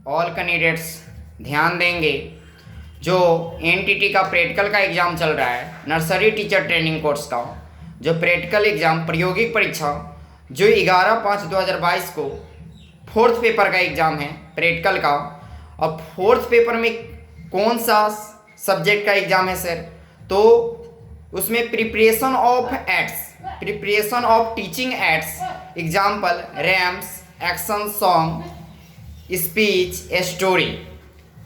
All candidates ध्यान देंगे। जो एनटीटी का प्रैक्टिकल का एग्ज़ाम चल रहा है, नर्सरी टीचर ट्रेनिंग कोर्स का जो प्रैक्टिकल एग्ज़ाम प्रायोगिक परीक्षा जो 11/5/2022 को फोर्थ पेपर का एग्ज़ाम है प्रैक्टिकल का। और फोर्थ पेपर में कौन सा सब्जेक्ट का एग्ज़ाम है सर? तो उसमें preparation of teaching aids, example rhymes, action song, speech, story,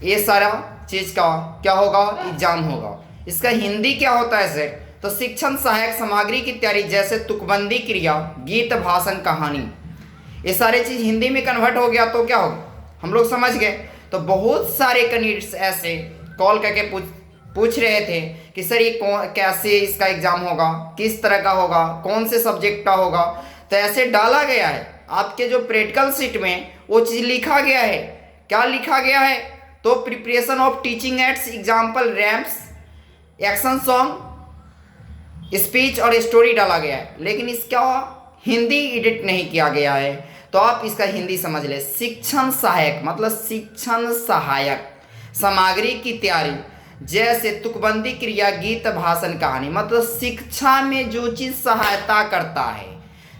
ये सारा चीज़ का क्या होगा एग्जाम होगा। इसका हिंदी क्या होता है सर? तो शिक्षण सहायक सामग्री की तैयारी जैसे तुकबंदी क्रिया, गीत, भाषण, कहानी, ये सारे चीज़ हिंदी में कन्वर्ट हो गया तो क्या होगा, हम लोग समझ गए। तो बहुत सारे कैंडिडेट्स ऐसे कॉल करके पूछ रहे थे कि सर ये कैसे इसका एग्ज़ाम होगा, किस तरह का होगा, कौन से सब्जेक्ट का होगा। तो ऐसे डाला गया है आपके जो प्रैक्टिकल शीट में वो चीज़ लिखा गया है। क्या लिखा गया है? तो preparation of teaching aids, example rhymes, action song, speech और स्टोरी डाला गया है, लेकिन इसका हिंदी एडिट नहीं किया गया है। तो आप इसका हिंदी समझ ले, शिक्षण सहायक मतलब शिक्षण सहायक सामग्री की तैयारी जैसे तुकबंदी क्रिया, गीत, भाषण, कहानी, मतलब शिक्षा में जो चीज़ सहायता करता है,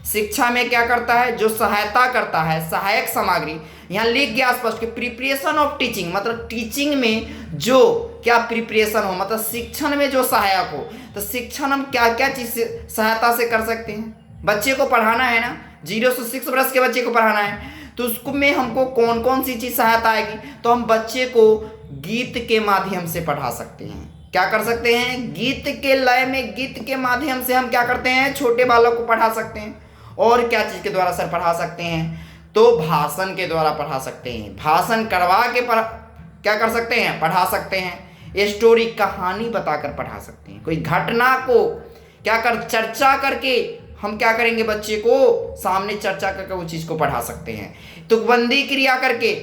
शिक्षा में क्या करता है, जो सहायता करता है, सहायक सामग्री। यहाँ लिख गया स्पष्ट कि प्रिपरेशन ऑफ टीचिंग मतलब टीचिंग में जो क्या प्रिपरेशन हो, मतलब शिक्षण में जो सहायक हो। तो शिक्षण हम क्या क्या चीज़ से सहायता से कर सकते हैं? बच्चे को पढ़ाना है ना, 0 से 6 वर्ष के बच्चे को पढ़ाना है, तो उसको में हमको कौन कौन सी चीज़ सहायता आएगी? तो हम बच्चे को गीत के माध्यम से पढ़ा सकते हैं। क्या कर सकते हैं? गीत के लय में, गीत के माध्यम से हम क्या करते हैं, छोटे बालक को पढ़ा सकते हैं। और क्या चीज़ के द्वारा सर पढ़ा सकते हैं? तो भाषण के द्वारा पढ़ा सकते हैं। भाषण करवा के क्या कर सकते हैं, पढ़ा सकते हैं। स्टोरी, कहानी बताकर पढ़ा सकते हैं। कोई घटना को क्या कर चर्चा करके हम क्या करेंगे, बच्चे को सामने चर्चा करके वो चीज़ को पढ़ा सकते हैं। तुकबंदी क्रिया करके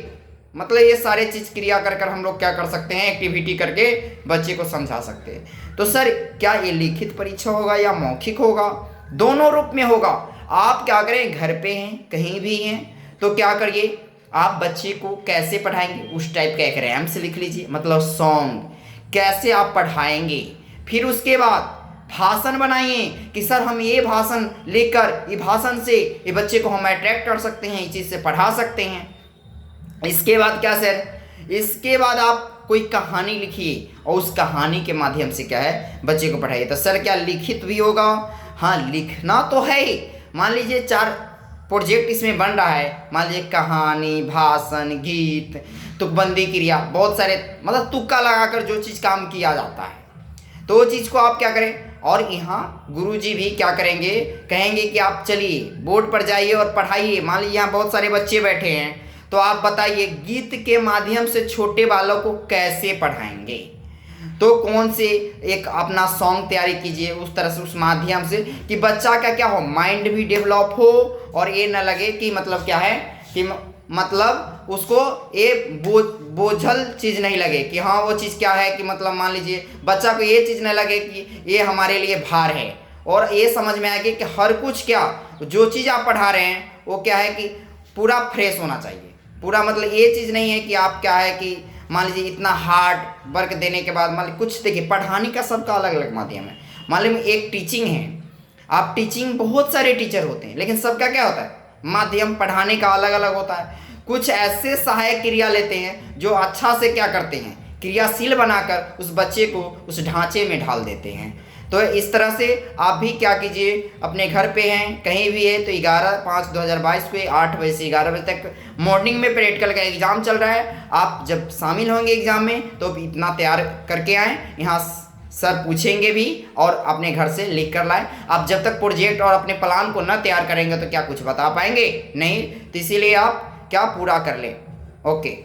मतलब ये सारे चीज़ क्रिया कर कर हम लोग क्या कर सकते हैं, एक्टिविटी करके बच्चे को समझा सकते हैं। तो सर क्या ये लिखित परीक्षा होगा या मौखिक होगा? दोनों रूप में होगा। आप क्या करें, घर पे हैं, कहीं भी हैं, तो क्या करिए, आप बच्चे को कैसे पढ़ाएंगे उस टाइप का एक रैम्स लिख लीजिए, मतलब सॉन्ग कैसे आप पढ़ाएंगे। फिर उसके बाद भाषण बनाइए कि सर हम ये भाषण लेकर, ये भाषण से ये बच्चे को हम अट्रैक्ट कर सकते हैं, ये चीज़ से पढ़ा सकते हैं। इसके बाद क्या सर, इसके बाद आप कोई कहानी लिखिए और उस कहानी के माध्यम से क्या है, बच्चे को पढ़ाइए। तो सर क्या लिखित भी होगा? हाँ, लिखना तो है ही। मान लीजिए 4 प्रोजेक्ट इसमें बन रहा है, मान लीजिए कहानी, भाषण, गीत, तुकबंदी क्रिया, बहुत सारे मतलब तुक्का लगाकर जो चीज़ काम किया जाता है, तो वो चीज़ को आप क्या करें। और यहाँ गुरुजी भी क्या करेंगे, कहेंगे कि आप चलिए बोर्ड पर जाइए और पढ़ाइए। मान लीजिए यहाँ बहुत सारे बच्चे बैठे हैं, तो आप बताइए गीत के माध्यम से छोटे बालों को कैसे पढ़ाएंगे। तो कौन से एक अपना सॉन्ग तैयारी कीजिए उस तरह से, उस माध्यम से कि बच्चा का क्या हो, माइंड भी डेवलप हो और ये न लगे कि मतलब क्या है कि मतलब उसको ये बोझल चीज़ नहीं लगे कि हाँ वो चीज़ क्या है कि मतलब मान लीजिए बच्चा को ये चीज़ नहीं लगे कि ये हमारे लिए भार है। और ये समझ में आएगी कि हर कुछ क्या जो चीज़ आप पढ़ा रहे हैं वो क्या है कि पूरा फ्रेश होना चाहिए। पूरा मतलब ये चीज़ नहीं है कि आप क्या है कि मान लीजिए इतना हार्ड वर्क देने के बाद मान लीजिए कुछ, देखिए पढ़ाने का सबका अलग अलग माध्यम है। मान लीजिए एक टीचिंग है, आप टीचिंग बहुत सारे टीचर होते हैं, लेकिन सबका क्या होता है, माध्यम पढ़ाने का अलग अलग होता है। कुछ ऐसे सहायक क्रिया लेते हैं जो अच्छा से क्या करते हैं, क्रियाशील बनाकर उस बच्चे को उस ढांचे में ढाल देते हैं। तो इस तरह से आप भी क्या कीजिए, अपने घर पे हैं, कहीं भी है, तो 11/5/2022 को 8 बजे से 11 बजे तक मॉर्निंग में प्रैक्टिकल का एग्ज़ाम चल रहा है। आप जब शामिल होंगे एग्ज़ाम में तो इतना तैयार करके आएँ, यहाँ सर पूछेंगे भी और अपने घर से लिख कर लाएं। आप जब तक प्रोजेक्ट और अपने प्लान को न तैयार करेंगे तो क्या कुछ बता पाएंगे नहीं। तो इसीलिए आप क्या पूरा कर लें। ओके।